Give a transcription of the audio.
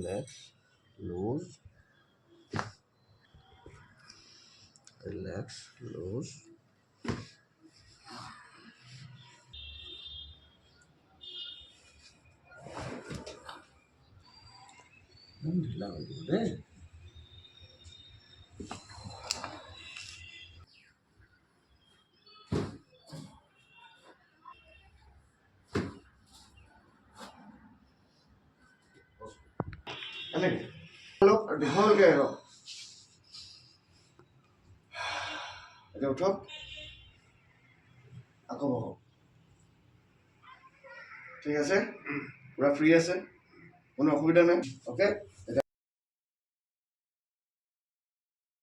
relax loose relax loose ঢিলা হয়ে গেল রে অলপ দীঘলকৈ আহিব এতিয়া উঠক আকৌ বহক ঠিক আছে পুৰা ফ্ৰী আছে কোনো অসুবিধা নাই অ'কে